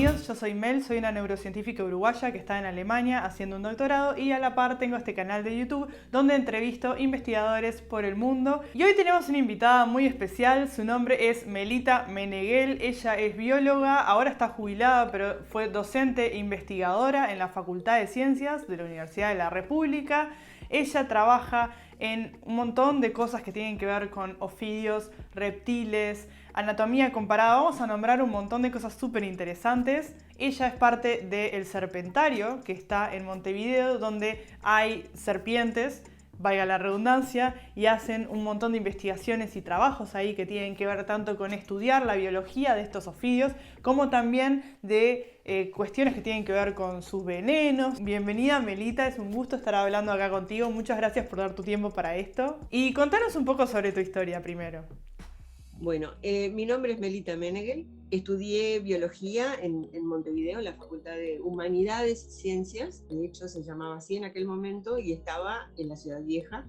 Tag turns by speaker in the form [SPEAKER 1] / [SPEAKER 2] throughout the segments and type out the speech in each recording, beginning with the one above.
[SPEAKER 1] amigos, yo soy Mel, soy una neurocientífica uruguaya que está en Alemania haciendo un doctorado y a la par tengo este canal de YouTube donde entrevisto investigadores por el mundo. Y hoy tenemos una invitada muy especial, su nombre es Melita Meneghel, ella es bióloga, ahora está jubilada pero fue docente e investigadora en la Facultad de Ciencias de la Universidad de la República. Ella trabaja en un montón de cosas que tienen que ver con ofidios, reptiles, anatomía comparada. Vamos a nombrar un montón de cosas súper interesantes. Ella es parte del Serpentario, que está en Montevideo, donde hay serpientes, valga la redundancia, y hacen un montón de investigaciones y trabajos ahí que tienen que ver tanto con estudiar la biología de estos ofidios, como también de cuestiones que tienen que ver con sus venenos. Bienvenida, Melita, es un gusto estar hablando acá contigo. Muchas gracias por dar tu tiempo para esto. Y contanos un poco sobre tu historia primero.
[SPEAKER 2] Bueno, mi nombre es Melita Meneghel, estudié biología en Montevideo, en la Facultad de Humanidades y Ciencias, de hecho se llamaba así en aquel momento, y estaba en la Ciudad Vieja,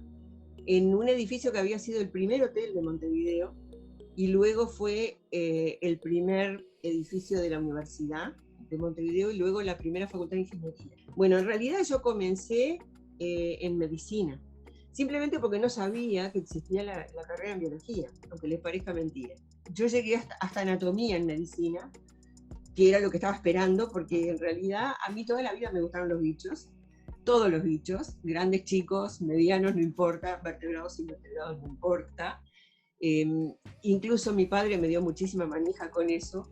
[SPEAKER 2] en un edificio que había sido el primer hotel de Montevideo, y luego fue el primer edificio de la Universidad de Montevideo, y luego la primera Facultad de Ingeniería. Bueno, en realidad yo comencé en medicina, simplemente porque no sabía que existía la carrera en biología, aunque les parezca mentira. Yo llegué hasta anatomía en medicina, que era lo que estaba esperando, porque en realidad a mí toda la vida me gustaron los bichos, todos los bichos, grandes, chicos, medianos, no importa, vertebrados, invertebrados, no importa. Eh, Incluso mi padre me dio muchísima manija con eso.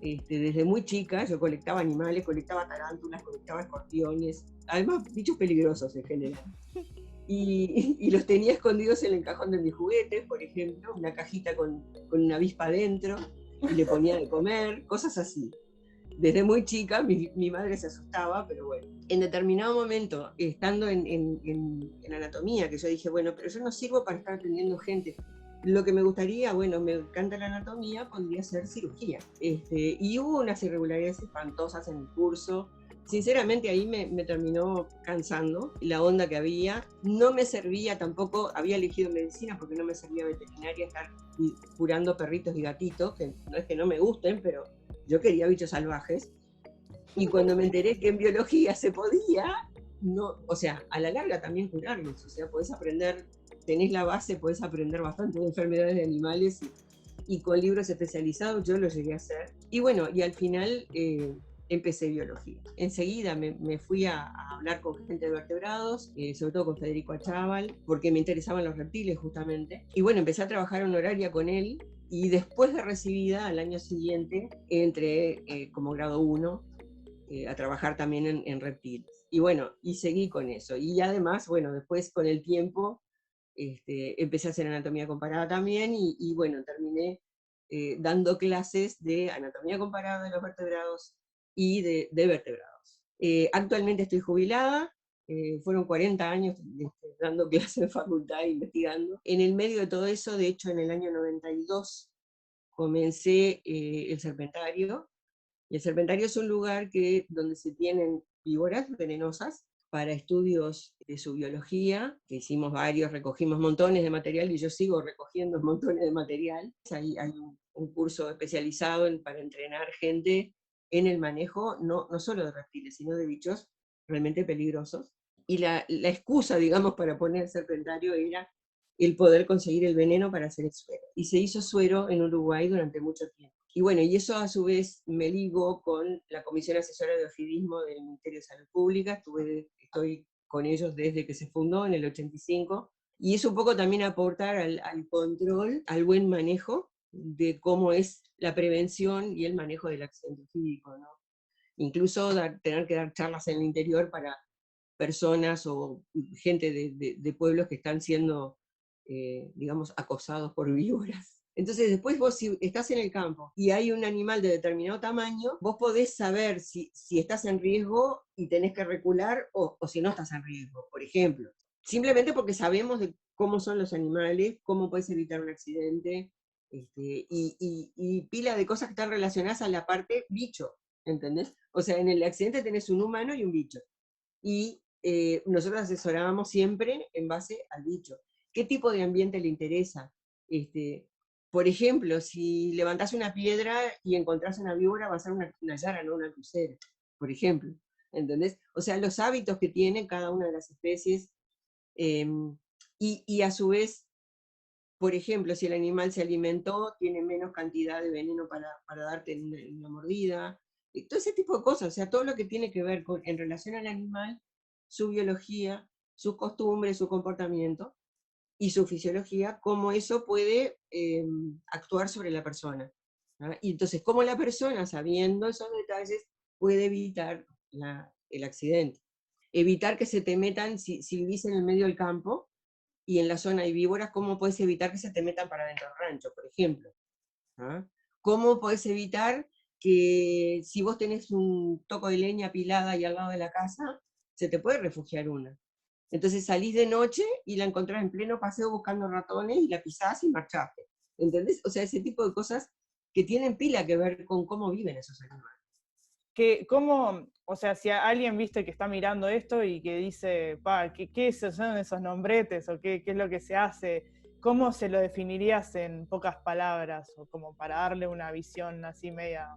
[SPEAKER 2] Desde muy chica yo colectaba animales, colectaba tarántulas, colectaba escorpiones, además bichos peligrosos en general. Y los tenía escondidos en el cajón de mis juguetes, por ejemplo, una cajita con una avispa adentro, y le ponía de comer, cosas así. Desde muy chica mi madre se asustaba, pero bueno. En determinado momento, estando en anatomía, que yo dije, bueno, pero yo no sirvo para estar atendiendo gente. Lo que me gustaría, bueno, me encanta la anatomía, podría ser cirugía. Y hubo unas irregularidades espantosas en el curso. Sinceramente ahí me terminó cansando la onda que había. No me servía tampoco, había elegido medicina porque no me servía veterinaria estar curando perritos y gatitos, que no es que no me gusten, pero yo quería bichos salvajes. Y cuando me enteré que en biología se podía, no, o sea, a la larga también curarlos, o sea, podés aprender, tenés la base, podés aprender bastante de enfermedades de animales y con libros especializados yo lo llegué a hacer. Y bueno, y al final empecé biología. Enseguida me fui a hablar con gente de vertebrados, sobre todo con Federico Achával, porque me interesaban los reptiles justamente. Y bueno, empecé a trabajar honoraria con él y después de recibida, al año siguiente, entré como grado 1 a trabajar también en reptiles. Y bueno, y seguí con eso. Y además, bueno, después con el tiempo empecé a hacer anatomía comparada también y bueno, terminé dando clases de anatomía comparada de los vertebrados y de vertebrados. Actualmente estoy jubilada, fueron 40 años dando clases en facultad e investigando. En el medio de todo eso, de hecho, en el año 92 comencé el Serpentario, y el Serpentario es un lugar donde se tienen víboras venenosas para estudios de su biología, que hicimos varios, recogimos montones de material y yo sigo recogiendo montones de material. Hay un curso especializado para entrenar gente en el manejo, no solo de reptiles, sino de bichos realmente peligrosos. Y la excusa, digamos, para poner Serpentario era el poder conseguir el veneno para hacer el suero. Y se hizo suero en Uruguay durante mucho tiempo. Y bueno, y eso a su vez me ligo con la Comisión Asesora de Ofidismo del Ministerio de Salud Pública, estoy con ellos desde que se fundó en el 85, y es un poco también aportar al control, al buen manejo de cómo es la prevención y el manejo del accidente ofídico, ¿no? Incluso tener que dar charlas en el interior para personas o gente de pueblos que están siendo, digamos, acosados por víboras. Entonces después vos si estás en el campo y hay un animal de determinado tamaño, vos podés saber si estás en riesgo y tenés que recular o si no estás en riesgo, por ejemplo. Simplemente porque sabemos de cómo son los animales, cómo puedes evitar un accidente, y pila de cosas que están relacionadas a la parte bicho, ¿entendés? O sea, en el accidente tenés un humano y un bicho. Y nosotros asesorábamos siempre en base al bicho. ¿Qué tipo de ambiente le interesa? Por ejemplo, si levantás una piedra y encontrás una víbora, va a ser una yara, no una altucera, por ejemplo. ¿Entendés? O sea, los hábitos que tiene cada una de las especies, eh, y a su vez, por ejemplo, si el animal se alimentó, tiene menos cantidad de veneno para darte una mordida, y todo ese tipo de cosas, o sea, todo lo que tiene que ver en relación al animal, su biología, sus costumbres, su comportamiento y su fisiología, cómo eso puede actuar sobre la persona. ¿Ah? Y entonces, cómo la persona, sabiendo esos detalles, puede evitar el accidente. Evitar que se te metan, si vivís en el medio del campo, y en la zona hay víboras, ¿cómo puedes evitar que se te metan para dentro del rancho, por ejemplo? ¿Ah? ¿Cómo puedes evitar que si vos tenés un toco de leña apilada ahí al lado de la casa, se te puede refugiar una? Entonces salís de noche y la encontrás en pleno paseo buscando ratones y la pisás y marchaste. ¿Entendés? O sea, ese tipo de cosas que tienen pila que ver con cómo viven esos animales.
[SPEAKER 1] ¿Cómo, o sea, si alguien viste que está mirando esto y que dice, ¿qué son esos nombretes o qué es lo que se hace? ¿Cómo se lo definirías en pocas palabras o como para darle una visión así media?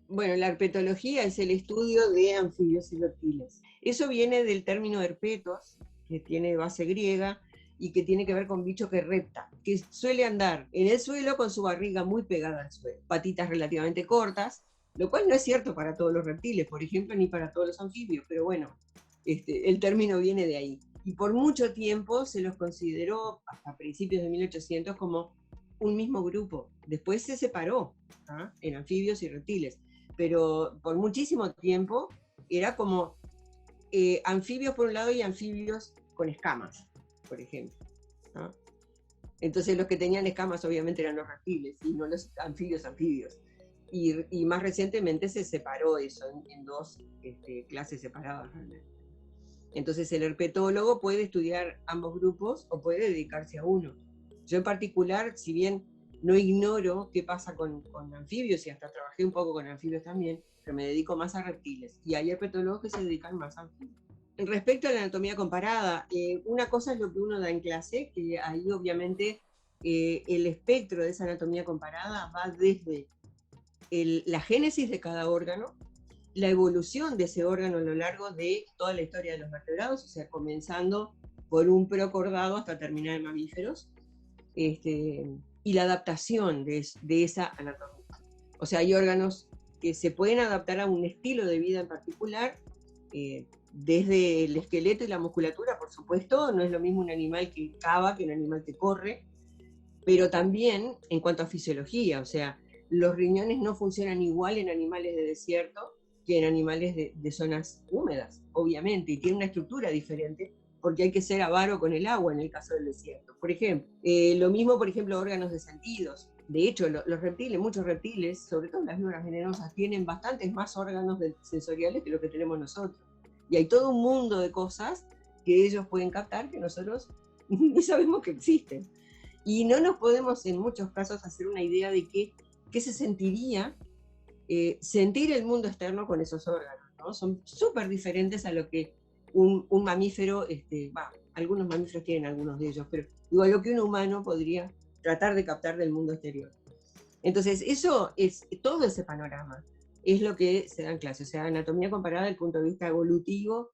[SPEAKER 2] Bueno, la herpetología es el estudio de anfibios y reptiles. Eso viene del término herpetos, que tiene base griega y que tiene que ver con bicho que repta, que suele andar en el suelo con su barriga muy pegada al suelo, patitas relativamente cortas, lo cual no es cierto para todos los reptiles, por ejemplo, ni para todos los anfibios, pero bueno, el término viene de ahí. Y por mucho tiempo se los consideró, hasta principios de 1800, como un mismo grupo. Después se separó, ¿ah?, en anfibios y reptiles, pero por muchísimo tiempo era como anfibios por un lado y anfibios con escamas, por ejemplo, ¿no? Entonces los que tenían escamas obviamente eran los reptiles y no los anfibios. Y más recientemente se separó eso en dos clases separadas realmente. Entonces el herpetólogo puede estudiar ambos grupos o puede dedicarse a uno. Yo en particular, si bien no ignoro qué pasa con anfibios, y hasta trabajé un poco con anfibios también, pero me dedico más a reptiles. Y hay herpetólogos que se dedican más a anfibios. Respecto a la anatomía comparada, una cosa es lo que uno da en clase, que ahí obviamente el espectro de esa anatomía comparada va desde la génesis de cada órgano, la evolución de ese órgano a lo largo de toda la historia de los vertebrados, o sea, comenzando por un procordado hasta terminar en mamíferos, y la adaptación de esa anatomía. O sea, hay órganos que se pueden adaptar a un estilo de vida en particular, desde el esqueleto y la musculatura, por supuesto, no es lo mismo un animal que cava que un animal que corre, pero también en cuanto a fisiología, o sea, los riñones no funcionan igual en animales de desierto que en animales de zonas húmedas, obviamente, y tiene una estructura diferente, porque hay que ser avaro con el agua en el caso del desierto. Por ejemplo, lo mismo, por ejemplo, órganos de sentidos. De hecho, los reptiles, muchos reptiles, sobre todo las víboras venenosas, tienen bastantes más órganos sensoriales que lo que tenemos nosotros. Y hay todo un mundo de cosas que ellos pueden captar que nosotros ni sabemos que existen. Y no nos podemos en muchos casos hacer una idea de qué se sentiría sentir el mundo externo con esos órganos, ¿no? Son súper diferentes a lo que un mamífero, algunos mamíferos tienen algunos de ellos, pero igual lo que un humano podría tratar de captar del mundo exterior. Entonces, eso es todo ese panorama, es lo que se da en clase, o sea, anatomía comparada desde el punto de vista evolutivo,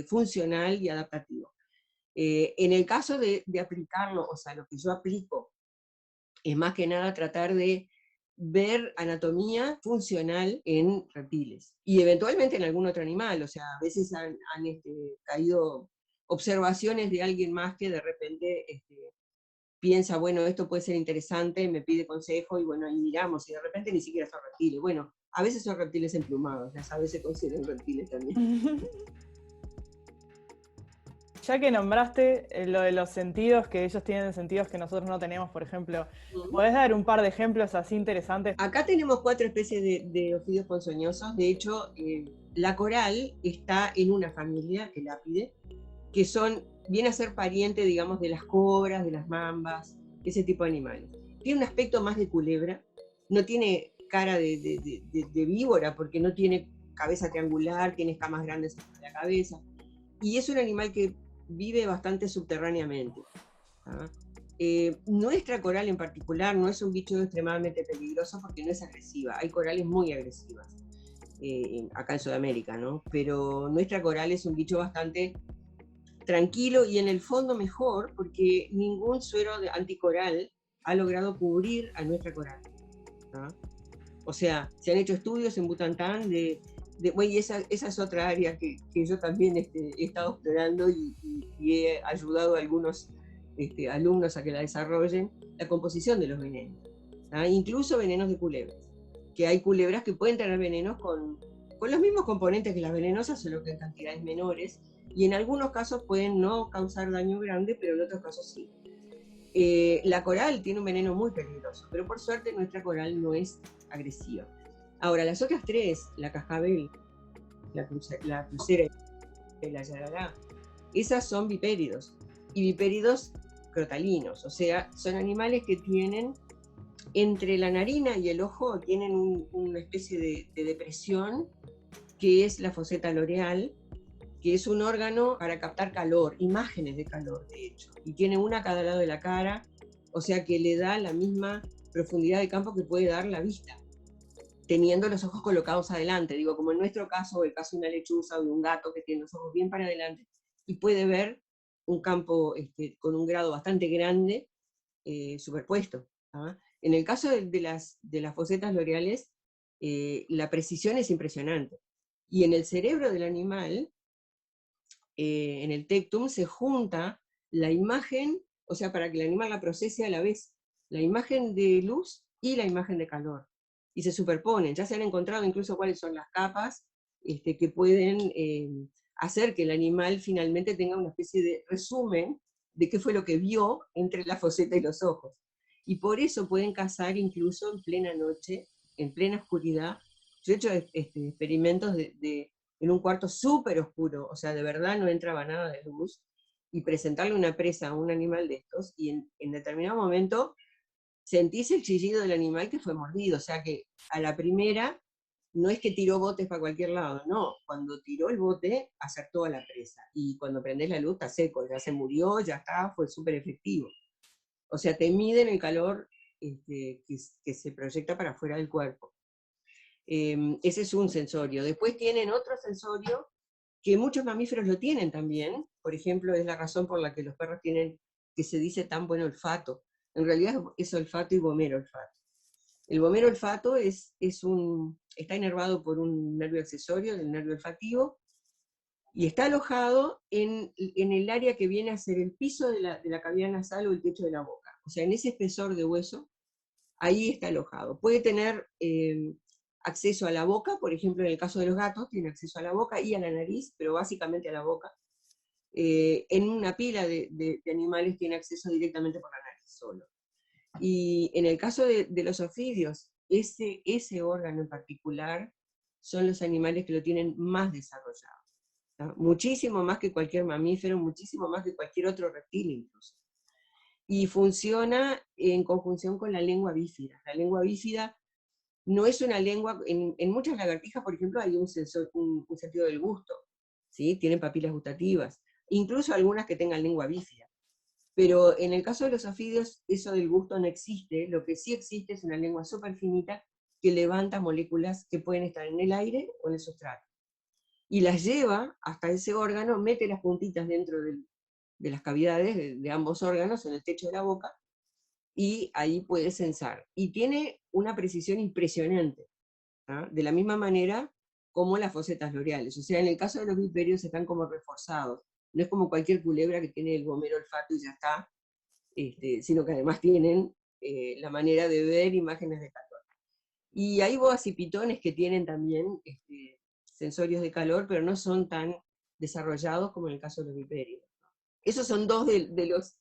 [SPEAKER 2] funcional y adaptativo. En el caso de aplicarlo, o sea, lo que yo aplico, es más que nada tratar de ver anatomía funcional en reptiles y eventualmente en algún otro animal. O sea, a veces han caído observaciones de alguien más que de repente piensa, bueno, esto puede ser interesante, me pide consejo y bueno, ahí miramos, y de repente ni siquiera son reptiles. Bueno, a veces son reptiles emplumados, las aves se consideran reptiles también.
[SPEAKER 1] Ya que nombraste lo de los sentidos, que ellos tienen sentidos que nosotros no tenemos, por ejemplo, ¿podés dar un par de ejemplos así interesantes?
[SPEAKER 2] Acá tenemos 4 especies de ofidios ponzoñosos. De hecho, la coral está en una familia, el lápide, que viene a ser pariente, digamos, de las cobras, de las mambas, ese tipo de animales. Tiene un aspecto más de culebra, no tiene cara de víbora porque no tiene cabeza triangular, tiene escamas grandes en la cabeza, y es un animal que vive bastante subterráneamente, ¿ah? Nuestra coral en particular no es un bicho extremadamente peligroso porque no es agresiva. Hay corales muy agresivas acá en Sudamérica, ¿no? Pero nuestra coral es un bicho bastante tranquilo y en el fondo mejor porque ningún suero de anticoral ha logrado cubrir a nuestra coral, ¿no? O sea, se han hecho estudios en Butantán bueno, y esa es otra área que yo también he estado explorando y he ayudado a algunos alumnos a que la desarrollen, la composición de los venenos, ¿no? Incluso venenos de culebras, que hay culebras que pueden tener venenos con los mismos componentes que las venenosas, solo que en cantidades menores, y en algunos casos pueden no causar daño grande, pero en otros casos sí. La coral tiene un veneno muy peligroso, pero por suerte nuestra coral no es agresiva. Ahora, las otras tres, la cascabel, la crucera y la yarará, esas son vipéridos, y vipéridos crotalinos, o sea, son animales que tienen entre la narina y el ojo, tienen una especie de depresión, que es la foseta loreal, que es un órgano para captar calor, imágenes de calor, de hecho, y tiene una a cada lado de la cara, o sea que le da la misma profundidad de campo que puede dar la vista, teniendo los ojos colocados adelante, digo, como en nuestro caso, el caso de una lechuza o de un gato que tiene los ojos bien para adelante y puede ver un campo con un grado bastante grande superpuesto. ¿Ah? En el caso de las fosetas loreales, la precisión es impresionante. Y en el cerebro del animal, en el tectum, se junta la imagen, o sea, para que el animal la procese a la vez, la imagen de luz y la imagen de calor. Y se superponen. Ya se han encontrado incluso cuáles son las capas que pueden hacer que el animal finalmente tenga una especie de resumen de qué fue lo que vio entre la foseta y los ojos. Y por eso pueden cazar incluso en plena noche, en plena oscuridad. Yo he hecho experimentos en un cuarto súper oscuro, o sea, de verdad no entraba nada de luz, y presentarle una presa a un animal de estos, y en determinado momento sentís el chillido del animal que fue mordido, o sea que a la primera no es que tiró botes para cualquier lado, no, cuando tiró el bote acertó a la presa, y cuando prendés la luz está seco, ya se murió, ya está, fue súper efectivo. O sea, te miden el calor que se proyecta para afuera del cuerpo. Ese es un sensorio. Después tienen otro sensorio que muchos mamíferos lo tienen también. Por ejemplo, es la razón por la que los perros tienen, que se dice, tan buen olfato. En realidad es olfato y vomero olfato. El vomero olfato está inervado por un nervio accesorio, el nervio olfativo, y está alojado en el área que viene a ser el piso de la cavidad nasal o el techo de la boca. O sea, en ese espesor de hueso, ahí está alojado. Puede tener acceso a la boca, por ejemplo, en el caso de los gatos, tiene acceso a la boca y a la nariz, pero básicamente a la boca. En una pila de animales tiene acceso directamente por la nariz solo. Y en el caso de los ofidios, ese órgano en particular son los animales que lo tienen más desarrollado, ¿no? Muchísimo más que cualquier mamífero, muchísimo más que cualquier otro reptil incluso. Y funciona en conjunción con la lengua bífida. La lengua bífida no es una lengua, en muchas lagartijas, por ejemplo, hay un sentido del gusto, ¿sí? Tienen papilas gustativas, incluso algunas que tengan lengua bífida. Pero en el caso de los ofidios, eso del gusto no existe. Lo que sí existe es una lengua súper finita que levanta moléculas que pueden estar en el aire o en el sustrato. Y las lleva hasta ese órgano, mete las puntitas dentro de las cavidades de ambos órganos, en el techo de la boca, y ahí puede censar. Y tiene una precisión impresionante, ¿ah? De la misma manera como las fosetas loreales. O sea, en el caso de los viperios están como reforzados. No es como cualquier culebra que tiene el vomero olfato y ya está, sino que además tienen la manera de ver imágenes de calor. Y hay boas y pitones que tienen también sensorios de calor, pero no son tan desarrollados como en el caso de los viperios. Esos son dos de los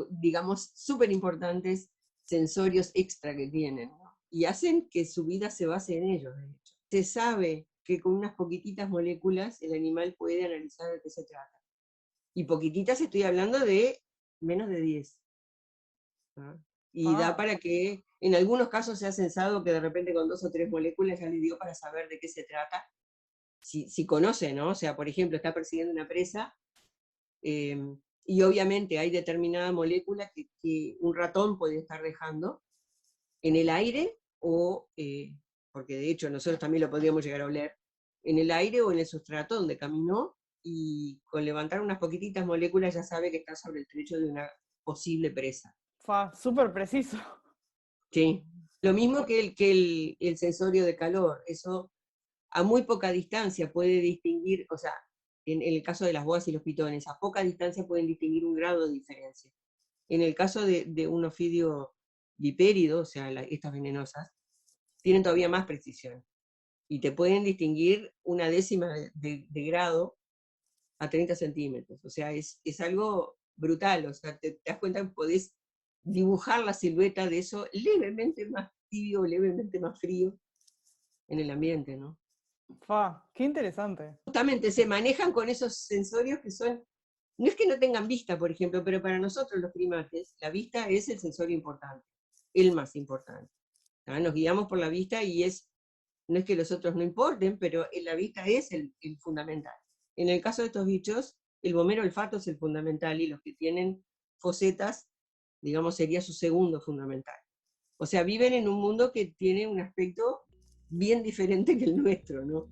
[SPEAKER 2] digamos, súper importantes sensorios extra que tienen, ¿no? Y hacen que su vida se base en ellos, de hecho. Se sabe que con unas poquititas moléculas el animal puede analizar de qué se trata. Y poquititas estoy hablando de menos de 10. ¿No? Y da para que, en algunos casos se ha censado que de repente con 2 o 3 moléculas ya le dio para saber de qué se trata. Si conoce, ¿no? O sea, por ejemplo, está persiguiendo una presa, y obviamente hay determinada molécula que un ratón puede estar dejando en el aire o, porque de hecho nosotros también lo podríamos llegar a oler, en el aire o en el sustrato donde caminó, y con levantar unas poquititas moléculas ya sabe que está sobre el techo de una posible presa.
[SPEAKER 1] Súper preciso.
[SPEAKER 2] Sí. Lo mismo que el sensorio de calor, eso a muy poca distancia puede distinguir, o sea, en el caso de las boas y los pitones, a poca distancia pueden distinguir un grado de diferencia. En el caso de un ofidio vipérido, o sea, estas venenosas, tienen todavía más precisión y te pueden distinguir una décima de grado a 30 centímetros. O sea, es algo brutal. O sea, te das cuenta que podés dibujar la silueta de eso levemente más tibio, levemente más frío en el ambiente, ¿no?
[SPEAKER 1] Qué interesante.
[SPEAKER 2] Justamente se manejan con esos sensorios que son, no es que no tengan vista, por ejemplo, pero para nosotros los primates, la vista es el sensorio importante, el más importante. ¿Ah? Nos guiamos por la vista y no es que los otros no importen, pero la vista es el fundamental. En el caso de estos bichos, el bomero olfato es el fundamental y los que tienen fosetas, digamos, sería su segundo fundamental. O sea, viven en un mundo que tiene un aspecto bien diferente que el nuestro, ¿no?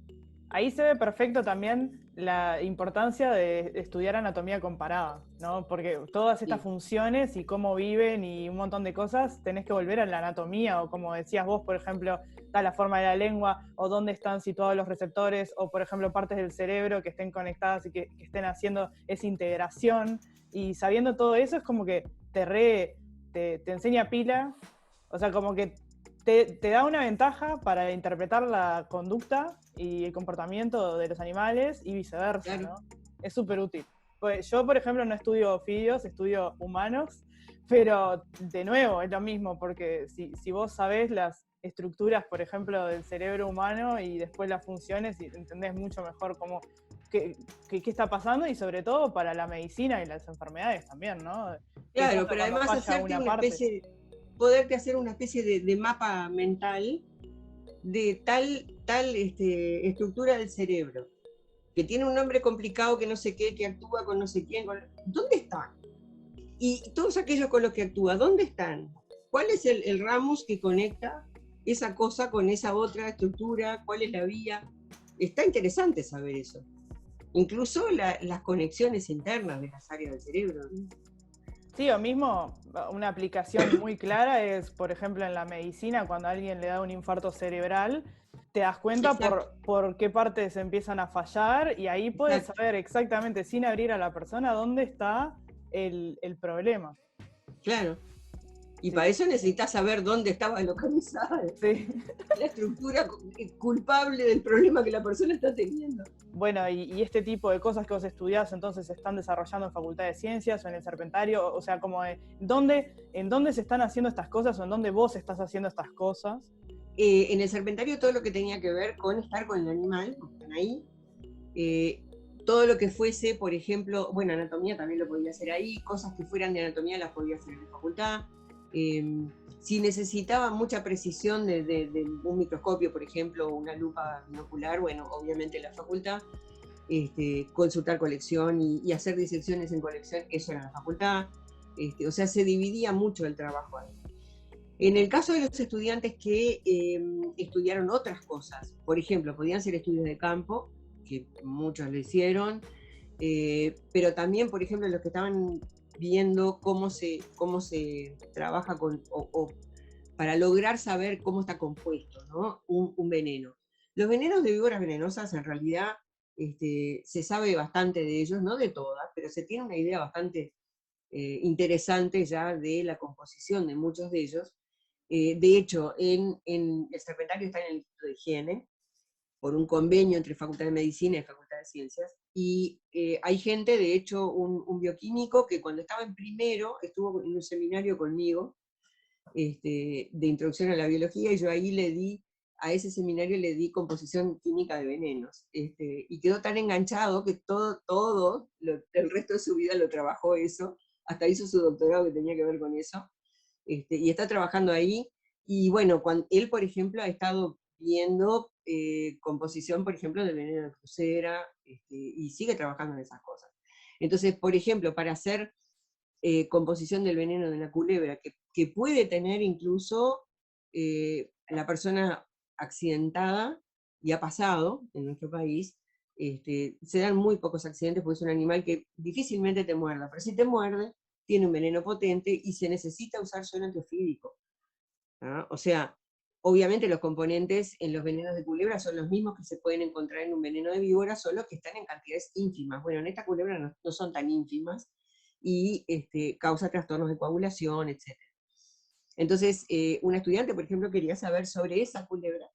[SPEAKER 1] Ahí se ve perfecto también la importancia de estudiar anatomía comparada, ¿no? Porque todas estas
[SPEAKER 2] Sí,
[SPEAKER 1] funciones y cómo viven y un montón de cosas, tenés que volver a la anatomía, o como decías vos, por ejemplo, está la forma de la lengua, o dónde están situados los receptores, o por ejemplo, partes del cerebro que estén conectadas y que estén haciendo esa integración. Y sabiendo todo eso es como que te enseña pila, o sea, como que te da una ventaja para interpretar la conducta y el comportamiento de los animales y viceversa,
[SPEAKER 2] claro.
[SPEAKER 1] ¿no? Es súper útil. Pues yo, por ejemplo, no estudio ofidios, estudio humanos, pero de nuevo es lo mismo, porque si vos sabés las estructuras, por ejemplo, del cerebro humano y después las funciones, y entendés mucho mejor qué está pasando, y sobre todo para la medicina y las enfermedades también, ¿no? ¿Qué
[SPEAKER 2] Claro,
[SPEAKER 1] pasa
[SPEAKER 2] pero
[SPEAKER 1] cuando
[SPEAKER 2] además
[SPEAKER 1] falla
[SPEAKER 2] hacerte
[SPEAKER 1] una
[SPEAKER 2] una
[SPEAKER 1] parte?
[SPEAKER 2] especie, poderte hacer una especie de mapa mental de tal estructura del cerebro, que tiene un nombre complicado que no sé qué, que actúa con no sé quién. ¿Dónde están? Y todos aquellos con los que actúa, ¿dónde están? ¿Cuál es el ramus que conecta esa cosa con esa otra estructura? ¿Cuál es la vía? Está interesante saber eso. Incluso las conexiones internas de las áreas del cerebro, ¿no?
[SPEAKER 1] Sí, o mismo una aplicación muy clara es, por ejemplo, en la medicina, cuando a alguien le da un infarto cerebral, te das cuenta
[SPEAKER 2] Exacto,
[SPEAKER 1] por qué partes empiezan a fallar, y ahí puedes
[SPEAKER 2] exacto.
[SPEAKER 1] saber exactamente, sin abrir a la persona, dónde está el problema.
[SPEAKER 2] Claro. Y
[SPEAKER 1] Sí,
[SPEAKER 2] para eso necesitas saber dónde estaba localizada
[SPEAKER 1] sí.
[SPEAKER 2] la estructura culpable del problema que la persona está teniendo.
[SPEAKER 1] Bueno, y este tipo de cosas que vos estudiás, entonces, se están desarrollando en Facultad de Ciencias o en el Serpentario, o sea, como en dónde se están haciendo estas cosas, o en dónde vos estás haciendo estas cosas.
[SPEAKER 2] En el Serpentario todo lo que tenía que ver con estar con el animal, porque están ahí, eh, todo lo que fuese, por ejemplo, bueno, anatomía también lo podía hacer ahí, cosas que fueran de anatomía las podía hacer en la facultad. Eh, si necesitaba mucha precisión de un microscopio, por ejemplo, una lupa binocular, bueno, obviamente en la facultad. Consultar colección y hacer disecciones en colección, eso era en la facultad. O sea, se dividía mucho el trabajo ahí. En el caso de los estudiantes que estudiaron otras cosas, por ejemplo, podían ser estudios de campo, que muchos lo hicieron, pero también, por ejemplo, los que estaban viendo cómo se trabaja o para lograr saber cómo está compuesto, ¿no? un veneno. Los venenos de víboras venenosas, en realidad, se sabe bastante de ellos, no de todas, pero se tiene una idea bastante interesante ya de la composición de muchos de ellos. De hecho, en el Serpentario está en el Instituto de Higiene, por un convenio entre Facultad de Medicina y Facultad de Ciencias, y hay gente, de hecho, un bioquímico que cuando estaba en primero estuvo en un seminario conmigo, de introducción a la biología, y yo ahí a ese seminario le di composición química de venenos, y quedó tan enganchado que el resto de su vida lo trabajó eso, hasta hizo su doctorado que tenía que ver con eso, y está trabajando ahí. Y bueno, él, por ejemplo, ha estado viendo composición, por ejemplo, de veneno de crucera, y sigue trabajando en esas cosas. Entonces, por ejemplo, para hacer composición del veneno de la culebra, que puede tener incluso la persona accidentada, y ha pasado en nuestro país, se dan muy pocos accidentes porque es un animal que difícilmente te muerda, pero si te muerde, tiene un veneno potente y se necesita usar suero antiofídico. ¿Ah? O sea, obviamente los componentes en los venenos de culebra son los mismos que se pueden encontrar en un veneno de víbora, solo que están en cantidades ínfimas. Bueno, en esta culebra no son tan ínfimas y causa trastornos de coagulación, etc. Entonces, una estudiante, por ejemplo, quería saber sobre esa culebra.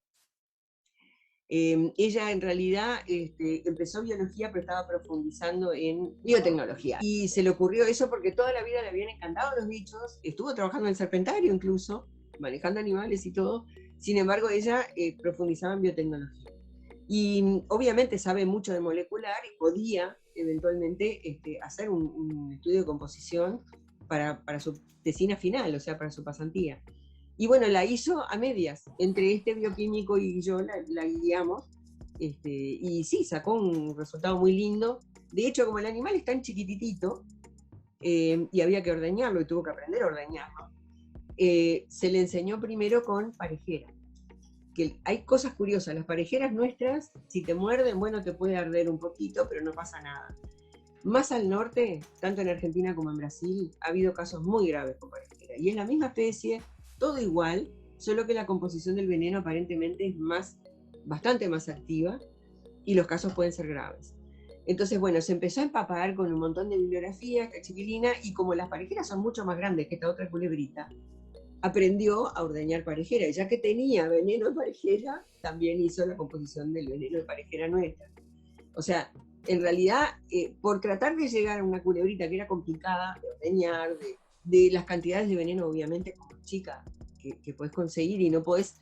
[SPEAKER 2] Ella en realidad empezó biología, pero estaba profundizando en biotecnología. Y se le ocurrió eso porque toda la vida le habían encantado los bichos, estuvo trabajando en el serpentario incluso, manejando animales y todo. Sin embargo, ella profundizaba en biotecnología. Y obviamente sabe mucho de molecular y podía eventualmente hacer un estudio de composición para su tesina final, o sea, para su pasantía. Y bueno, la hizo a medias, entre este bioquímico y yo la guiamos, y sí, sacó un resultado muy lindo. De hecho, como el animal es tan chiquititito, y había que ordeñarlo, y tuvo que aprender a ordeñarlo, se le enseñó primero con parejera. Que hay cosas curiosas, las parejeras nuestras, si te muerden, bueno, te puede arder un poquito, pero no pasa nada. Más al norte, tanto en Argentina como en Brasil, ha habido casos muy graves con parejera, y es la misma especie, todo igual, solo que la composición del veneno aparentemente es bastante más activa, y los casos pueden ser graves. Entonces, bueno, se empezó a empapar con un montón de bibliografía, esta chiquilina, y como las parejeras son mucho más grandes que esta otra culebrita, aprendió a ordeñar parejera, y ya que tenía veneno de parejera, también hizo la composición del veneno de parejera nuestra. O sea, en realidad, por tratar de llegar a una culebrita que era complicada de ordeñar, de las cantidades de veneno, obviamente, como chica, que podés conseguir, y no podés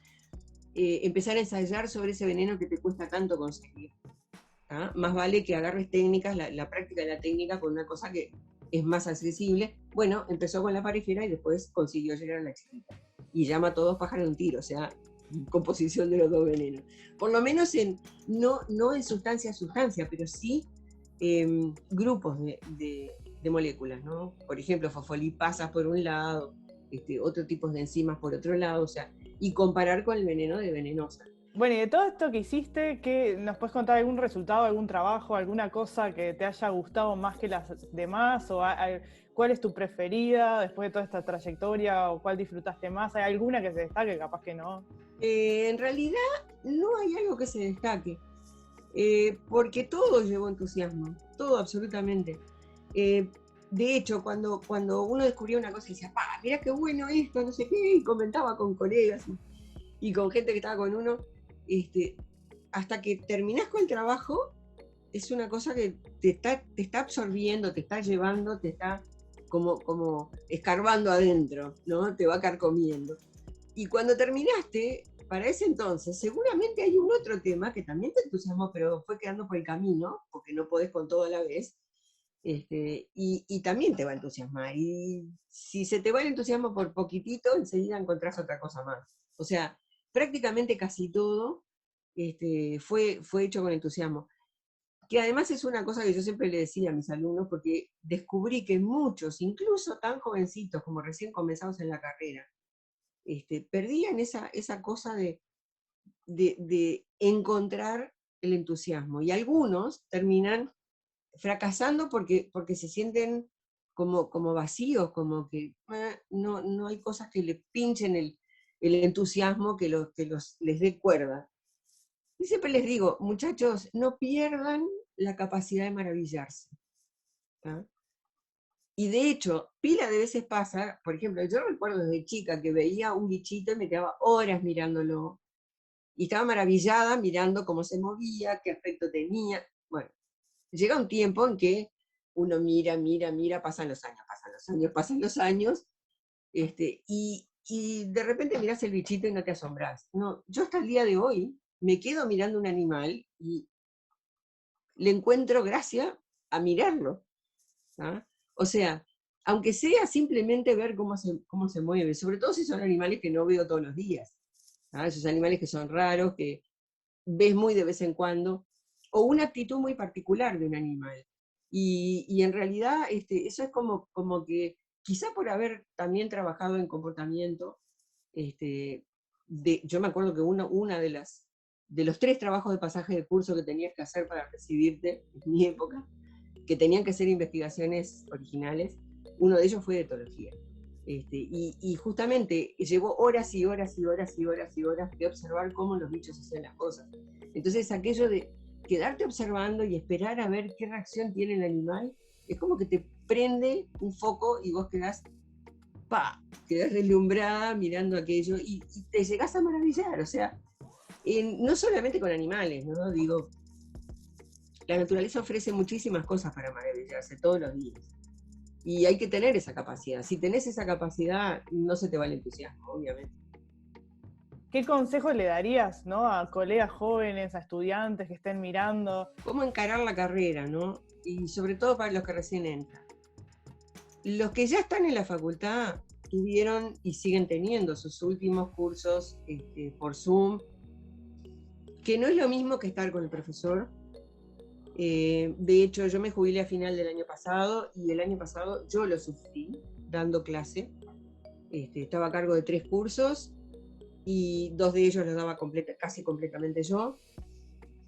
[SPEAKER 2] empezar a ensayar sobre ese veneno que te cuesta tanto conseguir. ¿Ah? Más vale que agarres técnicas, la práctica de la técnica, con una cosa que es más accesible. Bueno, empezó con la parejera y después consiguió llegar a la chiquita. Y llama a todos pájaros de un tiro, o sea, composición de los dos venenos. Por lo menos no en sustancia, pero sí grupos de moléculas, ¿no? Por ejemplo, fosfolipasas por un lado, otro tipo de enzimas por otro lado, o sea, y comparar con el veneno de venenosa.
[SPEAKER 1] Bueno, y de todo esto que hiciste, ¿nos puedes contar algún resultado, algún trabajo, alguna cosa que te haya gustado más que las demás? ¿O cuál es tu preferida después de toda esta trayectoria? ¿O cuál disfrutaste más? ¿Hay alguna que se destaque? Capaz que no.
[SPEAKER 2] En realidad no hay algo que se destaque, porque todo llevó entusiasmo, todo absolutamente. De hecho, cuando uno descubría una cosa y decía, mirá qué bueno esto, no sé qué, y comentaba con colegas y con gente que estaba con uno, hasta que terminás con el trabajo, es una cosa que te está absorbiendo, te está llevando, te está como escarbando adentro, ¿no? Te va carcomiendo. Y cuando terminaste, para ese entonces, seguramente hay un otro tema que también te entusiasmó, pero fue quedando por el camino, porque no podés con todo a la vez, y también te va a entusiasmar. Y si se te va el entusiasmo por poquitito, enseguida encontrás otra cosa más. O sea, prácticamente casi todo fue hecho con entusiasmo. Que además es una cosa que yo siempre le decía a mis alumnos, porque descubrí que muchos, incluso tan jovencitos como recién comenzados en la carrera, perdían esa cosa de encontrar el entusiasmo. Y algunos terminan fracasando porque se sienten como vacíos, como que no hay cosas que le pinchen el entusiasmo que les dé cuerda. Y siempre les digo, muchachos, no pierdan la capacidad de maravillarse. ¿Ah? Y de hecho, pila de veces pasa, por ejemplo, yo recuerdo desde chica que veía un bichito y me quedaba horas mirándolo, y estaba maravillada mirando cómo se movía, qué aspecto tenía. Bueno, llega un tiempo en que uno mira, pasan los años, y de repente mirás el bichito y no te asombrás. No, yo hasta el día de hoy me quedo mirando un animal y le encuentro gracia a mirarlo. ¿Ah? O sea, aunque sea simplemente ver cómo se mueve, sobre todo si son animales que no veo todos los días. ¿Ah? Esos animales que son raros, que ves muy de vez en cuando, o una actitud muy particular de un animal. Y en realidad eso es como que, quizá por haber también trabajado en comportamiento, yo me acuerdo que una de los 3 trabajos de pasaje de curso que tenías que hacer para recibirte en mi época, que tenían que ser investigaciones originales, uno de ellos fue de etología. Y justamente llevó horas y horas y horas y horas y horas de observar cómo los bichos hacen las cosas. Entonces aquello de quedarte observando y esperar a ver qué reacción tiene el animal, es como que te prende un foco y vos quedás deslumbrada mirando aquello y te llegás a maravillar, o sea, no solamente con animales, ¿no? Digo, la naturaleza ofrece muchísimas cosas para maravillarse todos los días. Y hay que tener esa capacidad. Si tenés esa capacidad, no se te va el entusiasmo, obviamente.
[SPEAKER 1] ¿Qué consejos le darías, ¿no? A colegas jóvenes, a estudiantes que estén mirando?
[SPEAKER 2] ¿Cómo encarar la carrera, ¿no? Y sobre todo para los que recién entran. Los que ya están en la facultad tuvieron y siguen teniendo sus últimos cursos por Zoom, que no es lo mismo que estar con el profesor. De hecho, yo me jubilé a final del año pasado y el año pasado yo lo sufrí dando clase. Estaba a cargo de 3 cursos y 2 de ellos los daba casi completamente yo.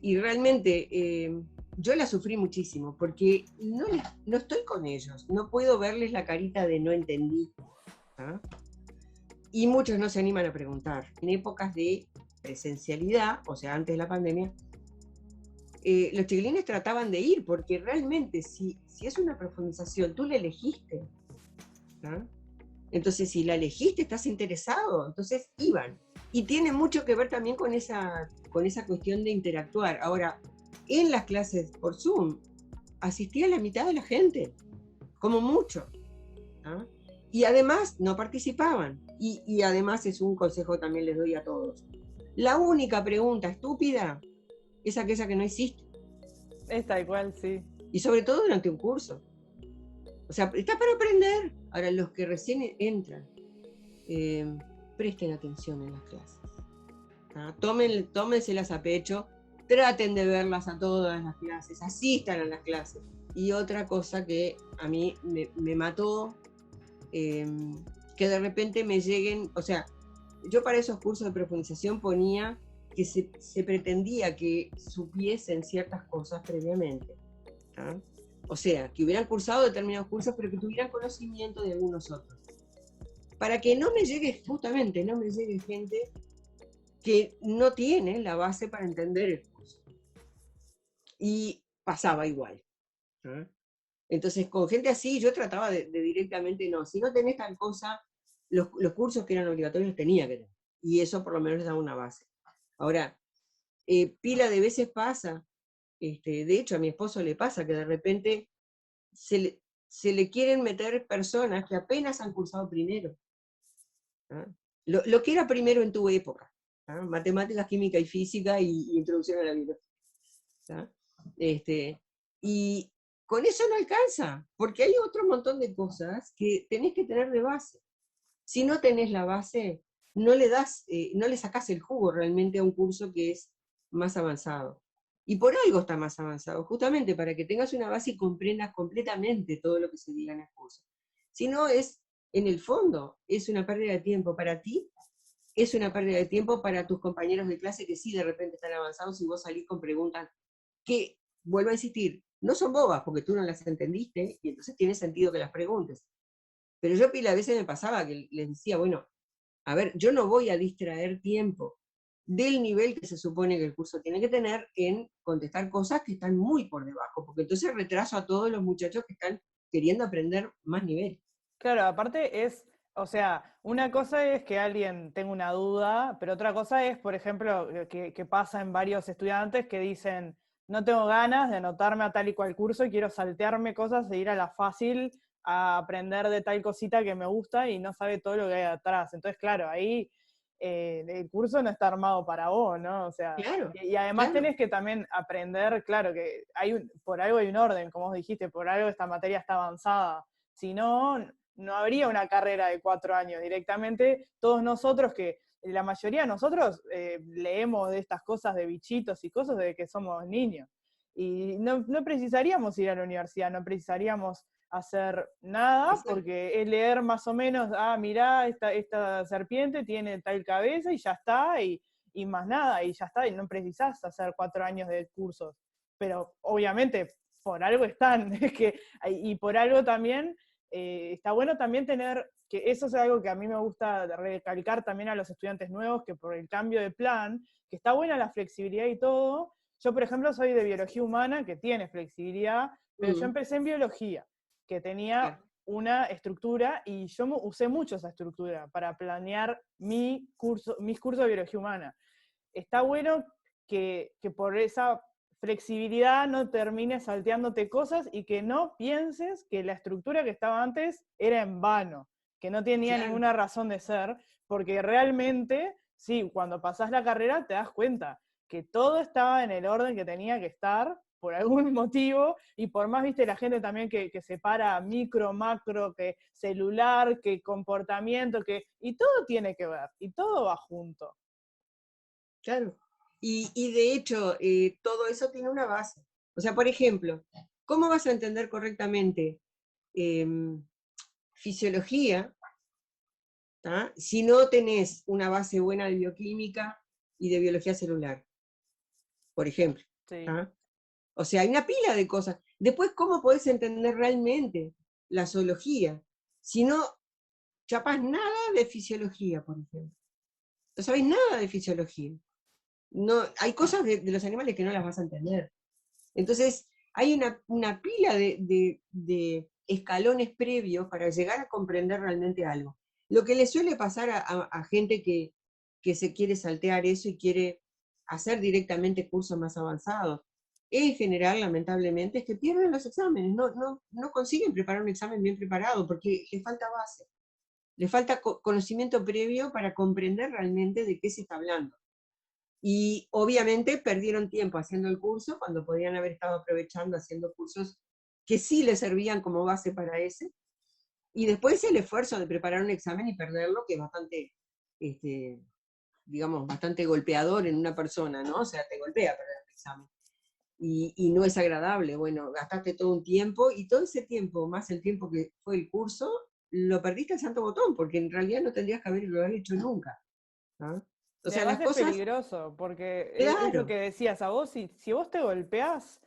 [SPEAKER 2] Y realmente yo la sufrí muchísimo porque no estoy con ellos, no puedo verles la carita de no entendí. ¿Ah? Y muchos no se animan a preguntar. En épocas de presencialidad, o sea, antes de la pandemia, los chiquilines trataban de ir, porque realmente si es una profundización, tú la elegiste. ¿Ah? Entonces, si la elegiste, estás interesado, entonces iban. Y tiene mucho que ver también con esa cuestión de interactuar. Ahora, en las clases por Zoom, asistía la mitad de la gente, como mucho. ¿Ah? Y además no participaban. Y además es un consejo que también les doy a todos. La única pregunta estúpida es aquella que no hiciste.
[SPEAKER 1] Es tal cual, sí.
[SPEAKER 2] Y sobre todo durante un curso. O sea, está para aprender. Ahora, los que recién entran, presten atención en las clases. Tómenselas a pecho, traten de verlas a todas las clases, asistan a las clases. Y otra cosa que a mí me mató, que de repente me lleguen, o sea, yo para esos cursos de profundización ponía que se pretendía que supiesen ciertas cosas previamente. ¿Ah? O sea, que hubieran cursado determinados cursos, pero que tuvieran conocimiento de algunos otros. Para que no me llegue, justamente, no me llegue gente que no tiene la base para entender el curso. Y pasaba igual. ¿Ah? Entonces, con gente así, yo trataba de directamente, no, si no tenés tal cosa, los cursos que eran obligatorios tenía que tener. Y eso por lo menos les da una base. Ahora, pila de veces pasa, de hecho a mi esposo le pasa que de repente se le quieren meter personas que apenas han cursado primero. ¿Ah? Lo que era primero en tu época. ¿Ah? Matemáticas, química y física y introducción a la biología. ¿Ah? Y con eso no alcanza, porque hay otro montón de cosas que tenés que tener de base. Si no tenés la base, no le sacás el jugo realmente a un curso que es más avanzado. Y por algo está más avanzado, justamente para que tengas una base y comprendas completamente todo lo que se diga en el curso. Si no, en el fondo, es una pérdida de tiempo para ti, es una pérdida de tiempo para tus compañeros de clase que sí de repente están avanzados y vos salís con preguntas que, vuelvo a insistir, no son bobas porque tú no las entendiste y entonces tiene sentido que las preguntes. Pero yo pila a veces me pasaba que les decía, bueno, a ver, yo no voy a distraer tiempo del nivel que se supone que el curso tiene que tener en contestar cosas que están muy por debajo, porque entonces retraso a todos los muchachos que están queriendo aprender más nivel.
[SPEAKER 1] Claro, aparte es, o sea, una cosa es que alguien tenga una duda, pero otra cosa es, por ejemplo, que pasa en varios estudiantes que dicen, no tengo ganas de anotarme a tal y cual curso y quiero saltearme cosas e ir a la fácil a aprender de tal cosita que me gusta y no sabe todo lo que hay atrás. Entonces, claro, ahí el curso no está armado para vos, ¿no? O sea,
[SPEAKER 2] Claro,
[SPEAKER 1] y además
[SPEAKER 2] claro.
[SPEAKER 1] tenés que también aprender, claro, que por algo hay un orden, como vos dijiste, por algo esta materia está avanzada. Si no, no habría una carrera de 4 años. Directamente, todos nosotros la mayoría de nosotros leemos de estas cosas de bichitos y cosas desde que somos niños. Y no precisaríamos ir a la universidad, no precisaríamos hacer nada,
[SPEAKER 2] Exacto.
[SPEAKER 1] porque es leer más o menos, mirá, esta serpiente tiene tal cabeza y ya está, y más nada, y ya está, y no precisás hacer 4 años de cursos. Pero obviamente por algo están, y por algo también está bueno también tener, que eso es algo que a mí me gusta recalcar también a los estudiantes nuevos, que por el cambio de plan, que está buena la flexibilidad y todo. Yo, por ejemplo, soy de biología humana, que tiene flexibilidad, pero yo empecé en biología, que tenía
[SPEAKER 2] Claro.
[SPEAKER 1] una estructura, y yo usé mucho esa estructura para planear mis cursos de biología humana. Está bueno que por esa flexibilidad no termines salteándote cosas y que no pienses que la estructura que estaba antes era en vano, que no tenía
[SPEAKER 2] Claro.
[SPEAKER 1] ninguna razón de ser, porque realmente, sí, cuando pasás la carrera te das cuenta que todo estaba en el orden que tenía que estar por algún motivo, y por más, viste, la gente también que separa micro, macro, que celular, que comportamiento, y todo tiene que ver, y todo va junto.
[SPEAKER 2] Claro. Y de hecho, todo eso tiene una base. O sea, por ejemplo, ¿cómo vas a entender correctamente em, fisiología, ¿tá? Si no tenés una base buena de bioquímica y de biología celular, por ejemplo?
[SPEAKER 1] Sí.
[SPEAKER 2] ¿Tá? O sea, hay una pila de cosas. Después, ¿cómo podés entender realmente la zoología si no chapás nada de fisiología, por ejemplo? No sabés nada de fisiología. No, hay cosas de los animales que no las vas a entender. Entonces, hay una pila de escalones previos para llegar a comprender realmente algo. Lo que le suele pasar a gente que se quiere saltear eso y quiere hacer directamente cursos más avanzados, en general, lamentablemente, es que pierden los exámenes, no consiguen preparar un examen bien preparado porque le falta base, le falta conocimiento previo para comprender realmente de qué se está hablando. Y obviamente perdieron tiempo haciendo el curso cuando podrían haber estado aprovechando haciendo cursos que sí les servían como base para ese. Y después el esfuerzo de preparar un examen y perderlo, que es bastante, este, digamos, bastante golpeador en una persona, ¿no? O sea, te golpea perder el examen. Y no es agradable. Bueno, gastaste todo un tiempo y todo ese tiempo, más el tiempo que fue el curso, lo perdiste al santo botón, porque en realidad no tendrías que haberlo hecho nunca, ¿no? O
[SPEAKER 1] Y
[SPEAKER 2] sea,
[SPEAKER 1] además
[SPEAKER 2] las
[SPEAKER 1] es
[SPEAKER 2] cosas,
[SPEAKER 1] peligroso, porque es lo
[SPEAKER 2] claro,
[SPEAKER 1] que decías, a vos, si vos te golpeás,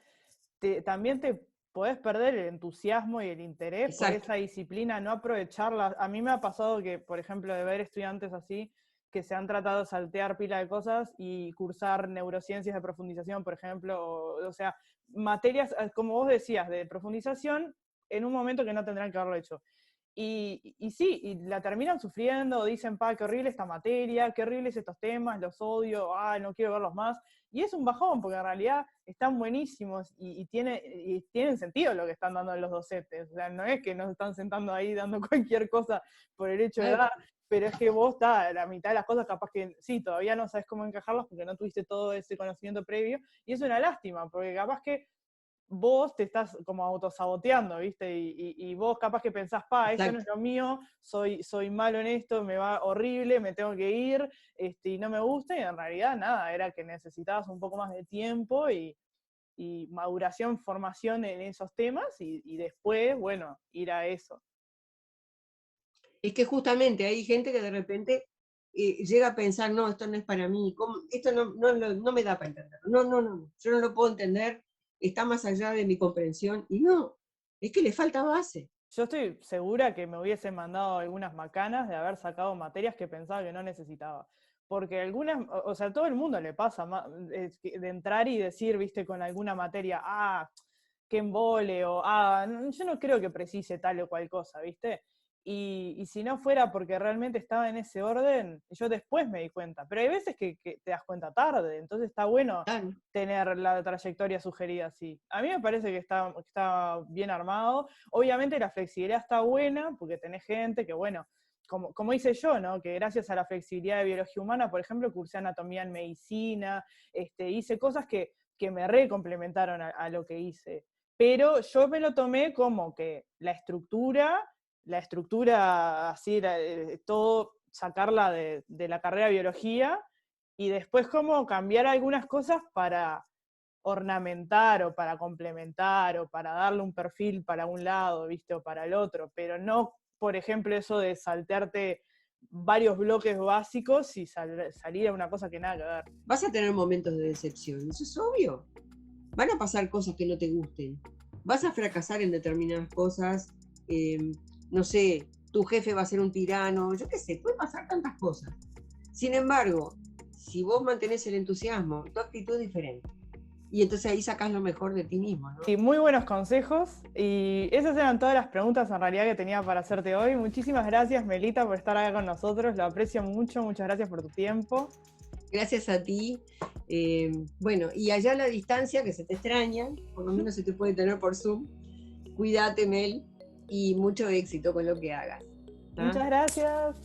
[SPEAKER 1] también te podés perder el entusiasmo y el interés por
[SPEAKER 2] exacto.
[SPEAKER 1] esa disciplina, no aprovecharla. A mí me ha pasado que, por ejemplo, de ver estudiantes así, que se han tratado de saltear pila de cosas y cursar neurociencias de profundización, por ejemplo, o sea, materias, como vos decías, de profundización en un momento que no tendrán que haberlo hecho. Y sí, y la terminan sufriendo, dicen, qué horrible esta materia, qué horribles estos temas, los odio, no quiero verlos más. Y es un bajón, porque en realidad están buenísimos y tienen sentido lo que están dando los docentes. O sea, no es que nos están sentando ahí dando cualquier cosa por el hecho de
[SPEAKER 2] Claro.
[SPEAKER 1] dar, pero es que vos, la mitad de las cosas capaz que sí, todavía no sabes cómo encajarlas porque no tuviste todo ese conocimiento previo, y es una lástima, porque capaz que vos te estás como autosaboteando, ¿viste? Y vos capaz que pensás, esto no
[SPEAKER 2] Exacto.
[SPEAKER 1] es lo mío, soy malo en esto, me va horrible, me tengo que ir, y no me gusta, y en realidad nada, era que necesitabas un poco más de tiempo y maduración, formación en esos temas, y después, bueno, ir a eso.
[SPEAKER 2] Es que justamente hay gente que de repente llega a pensar, no, esto no es para mí, esto no me da para entenderlo, no, yo no lo puedo entender, está más allá de mi comprensión, y no, es que le falta base.
[SPEAKER 1] Yo estoy segura que me hubiesen mandado algunas macanas de haber sacado materias que pensaba que no necesitaba. Porque algunas, o sea, a todo el mundo le pasa de entrar y decir, viste, con alguna materia, qué embole, o yo no creo que precise tal o cual cosa, viste. Y si no fuera porque realmente estaba en ese orden, yo después me di cuenta. Pero hay veces que te das cuenta tarde, entonces está bueno
[SPEAKER 2] Claro.
[SPEAKER 1] tener la trayectoria sugerida así. A mí me parece que está bien armado. Obviamente la flexibilidad está buena, porque tenés gente que, bueno, como hice yo, ¿no? Que gracias a la flexibilidad de biología humana, por ejemplo, cursé anatomía en medicina, hice cosas que me recomplementaron a lo que hice. Pero yo me lo tomé como que la estructura así, todo sacarla de la carrera de biología, y después como cambiar algunas cosas ornamentar o para complementar o para darle un perfil para un lado, ¿viste? O para el otro, pero no, por ejemplo, eso de saltearte varios bloques básicos y salir a una cosa que nada que ver.
[SPEAKER 2] Vas a tener momentos de decepción, eso es obvio. Van a pasar cosas que no te gusten. Vas a fracasar en determinadas cosas. No sé, tu jefe va a ser un tirano. Yo qué sé, puede pasar tantas cosas. Sin embargo, si vos mantenés el entusiasmo, tu actitud es diferente. Y entonces ahí sacás lo mejor de ti mismo, ¿no?
[SPEAKER 1] Sí, muy buenos consejos. Y esas eran todas las preguntas en realidad que tenía para hacerte hoy. Muchísimas gracias, Melita, por estar acá con nosotros. Lo aprecio mucho. Muchas gracias por tu tiempo.
[SPEAKER 2] Gracias a ti. Bueno, y allá a la distancia, que se te extraña, por lo menos se te puede tener por Zoom. Cuídate, Mel, y mucho éxito con lo que hagas. ¿Ah?
[SPEAKER 1] Muchas gracias.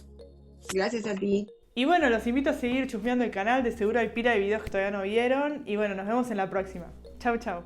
[SPEAKER 2] Gracias a ti.
[SPEAKER 1] Y bueno, los invito a seguir chusmeando el canal, de seguro hay pila de videos que todavía no vieron. Y bueno, nos vemos en la próxima. Chau, chau.